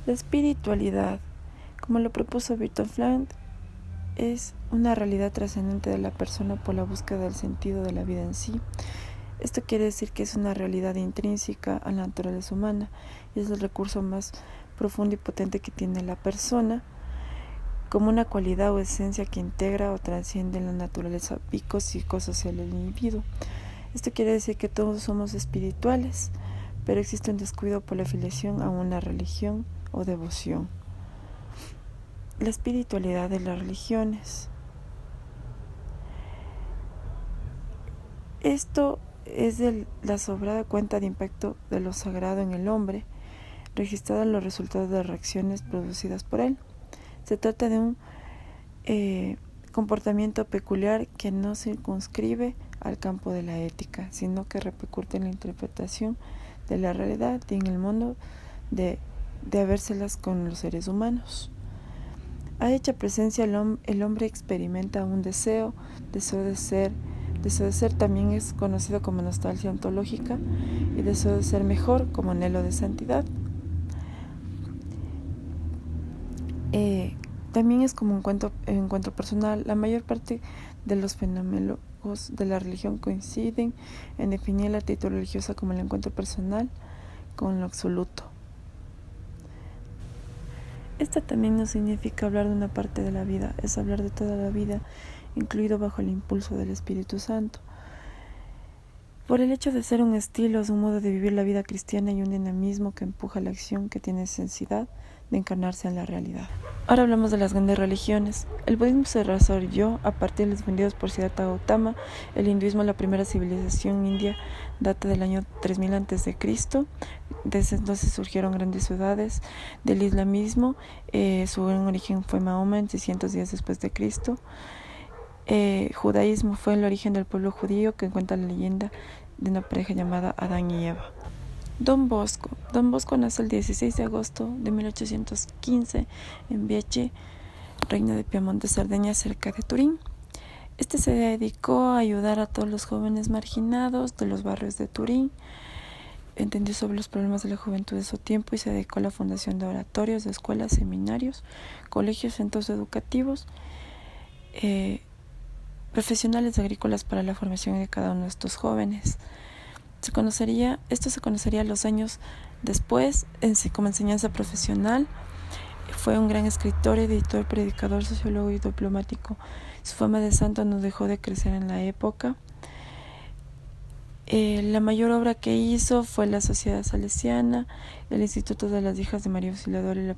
La espiritualidad, como lo propuso Viktor Frankl, es una realidad trascendente de la persona por la búsqueda del sentido de la vida en sí. Esto quiere decir que es una realidad intrínseca a la naturaleza humana y es el recurso más profundo y potente que tiene la persona, como una cualidad o esencia que integra o trasciende la naturaleza psicosocial del individuo. Esto quiere decir que todos somos espirituales, pero existe un descuido por la afiliación a una religión o devoción. La espiritualidad de las religiones. Esto es de la sobrada cuenta de impacto de lo sagrado en el hombre, registrada en los resultados de reacciones producidas por él. Se trata de un comportamiento peculiar que no circunscribe al campo de la ética, sino que repercute en la interpretación de la realidad y en el mundo de habérselas con los seres humanos. A dicha presencia el hombre experimenta un deseo de ser. Deseo de ser también es conocido como nostalgia ontológica y deseo de ser mejor como anhelo de santidad. También es como un encuentro personal. La mayor parte de los fenómenos de la religión coinciden en definir la actitud religiosa como el encuentro personal con lo absoluto. Esta también no significa hablar de una parte de la vida, es hablar de toda la vida, incluido bajo el impulso del Espíritu Santo. Por el hecho de ser un estilo, es un modo de vivir la vida cristiana y un dinamismo que empuja la acción que tiene necesidad de encarnarse en la realidad. Ahora hablamos de las grandes religiones. El budismo se desarrolló a partir de los defendidos por Siddhartha Gautama. El hinduismo, la primera civilización india, data del año 3000 a.C. Desde entonces surgieron grandes ciudades del islamismo. Su gran origen fue Mahoma en 600 días después de Cristo. Judaísmo fue el origen del pueblo judío, que cuenta la leyenda de una pareja llamada Adán y Eva. Don Bosco nace el 16 de agosto de 1815 en Viece, reino de Piamonte, Cerdeña, cerca de Turín. Este se dedicó a ayudar a todos los jóvenes marginados de los barrios de Turín. Entendió sobre los problemas de la juventud de su tiempo y se dedicó a la fundación de oratorios, de escuelas, seminarios, colegios, centros educativos, profesionales agrícolas para la formación de cada uno de estos jóvenes. Esto se conocería los años después como enseñanza profesional. Fue un gran escritor, editor, predicador, sociólogo y diplomático. Su fama de santo no dejó de crecer en la época. La mayor obra que hizo fue la Sociedad Salesiana, el Instituto de las Hijas de María Auxiliadora y la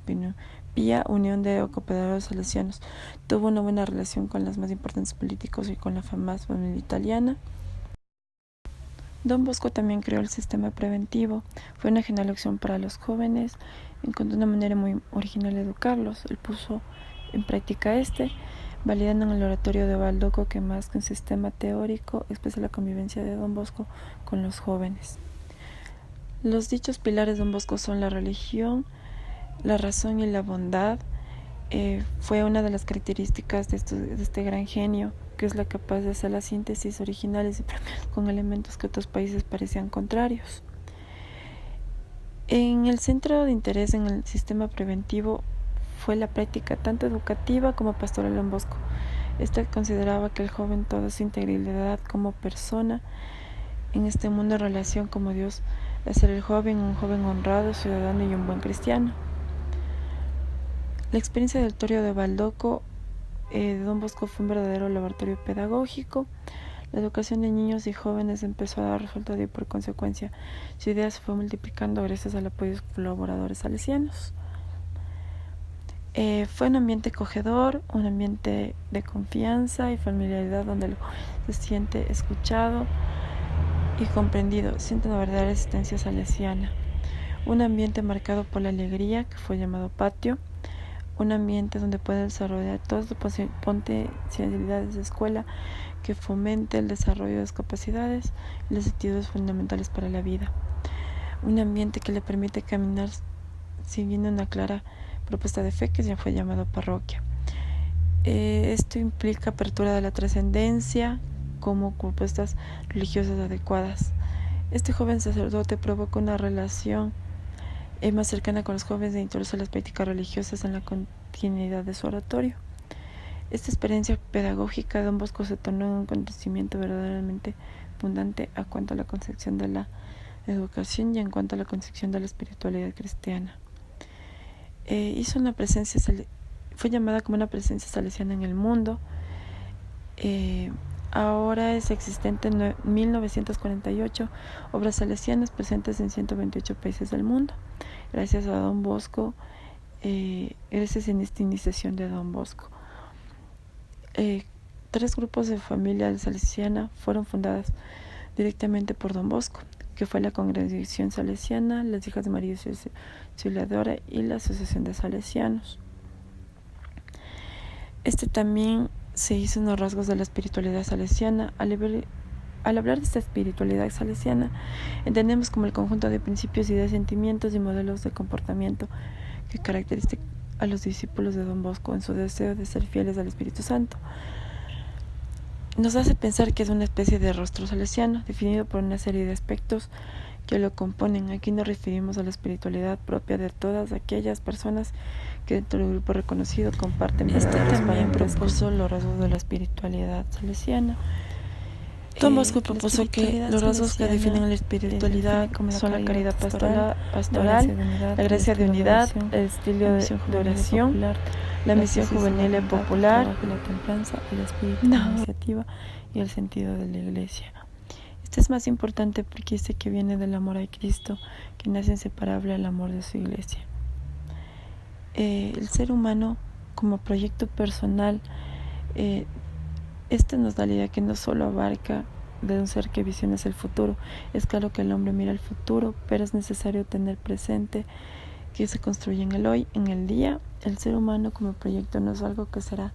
Pía Unión de Cooperadores Salesianos. Tuvo una buena relación con los más importantes políticos y con la famosa familia italiana. Don Bosco también creó el sistema preventivo. Fue una genial opción para los jóvenes. Encontró una manera muy original de educarlos. Él puso en práctica validando en el oratorio de Baldoco que más que un sistema teórico expresa la convivencia de Don Bosco con los jóvenes. Los dichos pilares de Don Bosco son la religión, la razón y la bondad. Fue una de las características de este gran genio, que es la capaz de hacer las síntesis originales con elementos que otros países parecían contrarios. En el centro de interés en el sistema preventivo fue la práctica tanto educativa como pastoral de Don Bosco. Consideraba que el joven, toda su integridad como persona en este mundo en relación como Dios, hacer el joven un joven honrado, ciudadano y un buen cristiano. La experiencia del oratorio de Baldoco de Don Bosco fue un verdadero laboratorio pedagógico. La educación de niños y jóvenes empezó a dar resultado y por consecuencia su idea se fue multiplicando gracias al apoyo de sus colaboradores salesianos. Fue un ambiente acogedor, un ambiente de confianza y familiaridad donde el joven se siente escuchado y comprendido, siente una verdadera existencia salesiana. Un ambiente marcado por la alegría, que fue llamado patio. Un ambiente donde puede desarrollar todas las potencialidades de escuela que fomente el desarrollo de las capacidades y las actitudes fundamentales para la vida. Un ambiente que le permite caminar siguiendo una clara propuesta de fe que ya fue llamado parroquia. Esto implica apertura de la trascendencia como propuestas religiosas adecuadas. Este joven sacerdote provoca una relación más cercana con los jóvenes e introduce las prácticas religiosas en la continuidad de su oratorio. Esta experiencia pedagógica de Don Bosco se tornó en un acontecimiento verdaderamente abundante a cuanto a la concepción de la educación y en cuanto a la concepción de la espiritualidad cristiana. Fue llamada como una presencia salesiana en el mundo. Ahora es existente en 1948 obras salesianas presentes en 128 países del mundo. Gracias a Don Bosco, gracias a esta iniciación de Don Bosco. 3 grupos de familia salesiana fueron fundadas directamente por Don Bosco, que fue la Congregación Salesiana, las Hijas de María Auxiliadora y la Asociación de Salesianos. También se hizo unos rasgos de la espiritualidad salesiana. Al hablar de esta espiritualidad salesiana, entendemos como el conjunto de principios, ideas, sentimientos y modelos de comportamiento que caracteriza a los discípulos de Don Bosco en su deseo de ser fieles al Espíritu Santo. Nos hace pensar que es una especie de rostro salesiano, definido por una serie de aspectos que lo componen. Aquí nos referimos a la espiritualidad propia de todas aquellas personas que dentro del grupo reconocido comparten también propuso los rasgos de la espiritualidad salesiana. Don Bosco propuso que los rasgos que definen la espiritualidad son la caridad pastoral, la gracia de unidad, el estilo de oración, la misión juvenil y popular, la templanza, el espíritu de iniciativa y el sentido de la Iglesia. Este es más importante porque dice que viene del amor a Cristo, que nace inseparable al amor de su Iglesia. El ser humano como proyecto personal, nos da la idea que no solo abarca de un ser que visiona el futuro. Es claro que el hombre mira el futuro, pero es necesario tener presente que se construye en el hoy, en el día. El ser humano como proyecto no es algo que será,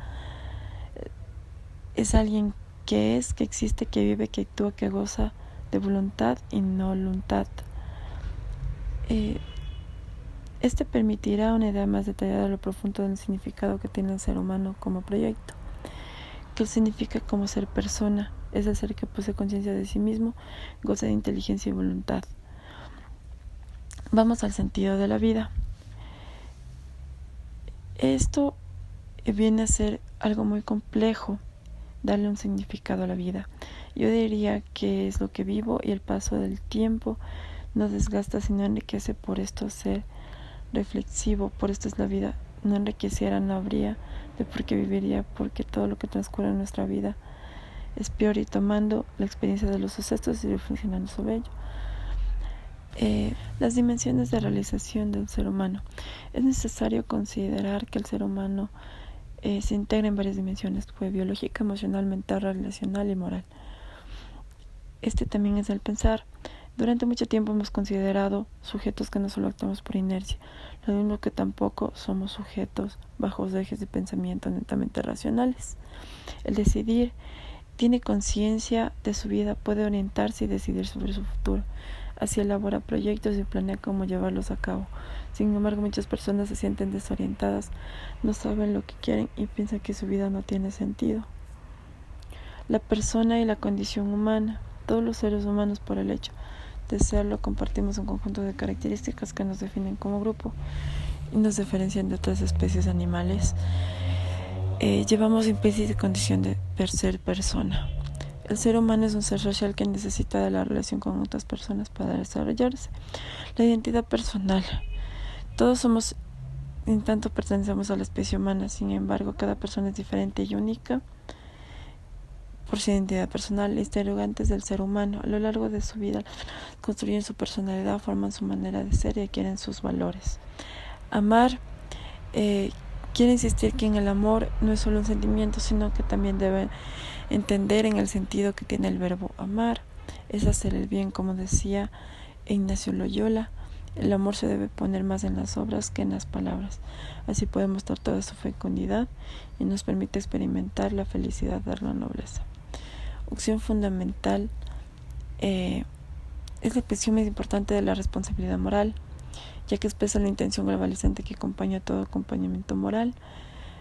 es alguien que es, que existe, que vive, que actúa, que goza de voluntad y no voluntad. Permitirá una idea más detallada de lo profundo del significado que tiene el ser humano como proyecto. ¿Qué significa como ser persona? Es el ser que posee conciencia de sí mismo, goza de inteligencia y voluntad. Vamos al sentido de la vida. Esto viene a ser algo muy complejo, darle un significado a la vida. Yo diría que es lo que vivo y el paso del tiempo no desgasta sino enriquece. Por esto ser reflexivo, por esto es la vida. No enriqueciera, no habría de por qué viviría, porque todo lo que transcurre en nuestra vida es peor, y tomando la experiencia de los sucesos y reflexionando sobre ello. Las dimensiones de realización del ser humano. Es necesario considerar que el ser humano se integra en varias dimensiones: biológica, emocional, mental, relacional y moral. También es el pensar. Durante mucho tiempo hemos considerado sujetos que no solo actuamos por inercia, lo mismo que tampoco somos sujetos bajo ejes de pensamiento netamente racionales. El decidir tiene conciencia de su vida, puede orientarse y decidir sobre su futuro. Así elabora proyectos y planea cómo llevarlos a cabo. Sin embargo, muchas personas se sienten desorientadas, no saben lo que quieren y piensan que su vida no tiene sentido. La persona y la condición humana. Todos los seres humanos, por el hecho de serlo, compartimos un conjunto de características que nos definen como grupo y nos diferencian de otras especies animales. Llevamos implícita condición de ser persona. El ser humano es un ser social que necesita de la relación con otras personas para desarrollarse. La identidad personal. Todos somos, en tanto pertenecemos a la especie humana, sin embargo, cada persona es diferente y única por su identidad personal. Interrogantes del ser humano. A lo largo de su vida construyen su personalidad, forman su manera de ser y adquieren sus valores. Amar. Quiere insistir que en el amor no es solo un sentimiento, sino que también debe entender en el sentido que tiene el verbo amar. Es hacer el bien, como decía Ignacio Loyola. El amor se debe poner más en las obras que en las palabras. Así puede mostrar toda su fecundidad y nos permite experimentar la felicidad de la nobleza. Opción fundamental es la expresión más importante de la responsabilidad moral, ya que expresa la intención globalizante que acompaña todo acompañamiento moral,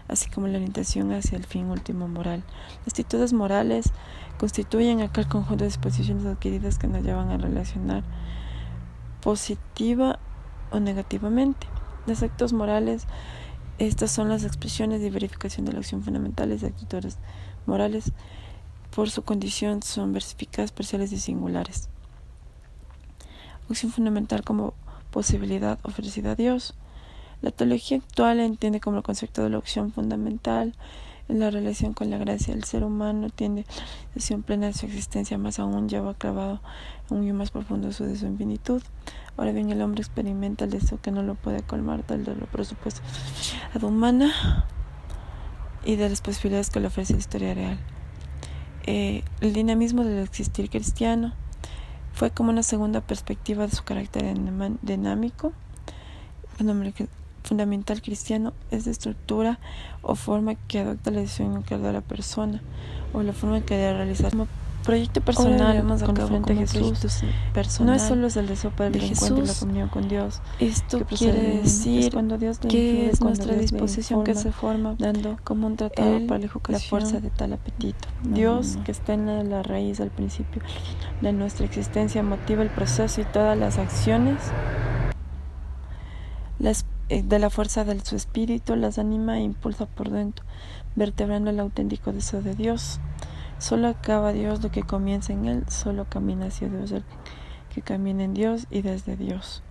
así como la orientación hacia el fin último moral. Las actitudes morales constituyen aquel conjunto de disposiciones adquiridas que nos llevan a relacionar positiva o negativamente. Los actos morales, estas son las expresiones de verificación de la acción fundamentales de actitudes morales. Por su condición son versificadas, parciales y singulares. Acción fundamental como posibilidad ofrecida a Dios. La teología actual entiende como el concepto de la acción fundamental en la relación con la gracia. El ser humano tiene la realización plena de su existencia, más aún lleva clavado en un yo más profundo de su infinitud. Ahora bien, el hombre experimenta el deseo que no lo puede colmar, tal de lo presupuesto de la humana y de las posibilidades que le ofrece la historia real. El dinamismo del existir cristiano fue como una segunda perspectiva de su carácter dinámico. Fundamental cristiano es de estructura o forma que adopta la decisión que da la persona o la forma que debe realizar. Como proyecto personal, con frente a Jesús, personal, no es solo el deseo para el reencuentro y la comunión con Dios. Esto quiere decir cuando Dios que es nuestra disposición que se forma, dando como un tratado para la educación, la fuerza de tal apetito. Dios, que está en la raíz al principio de nuestra existencia, motiva el proceso y todas las acciones de la fuerza de su espíritu, las anima e impulsa por dentro, vertebrando el auténtico deseo de Dios. Solo acaba Dios lo que comienza en él, solo camina hacia Dios el que camina en Dios y desde Dios.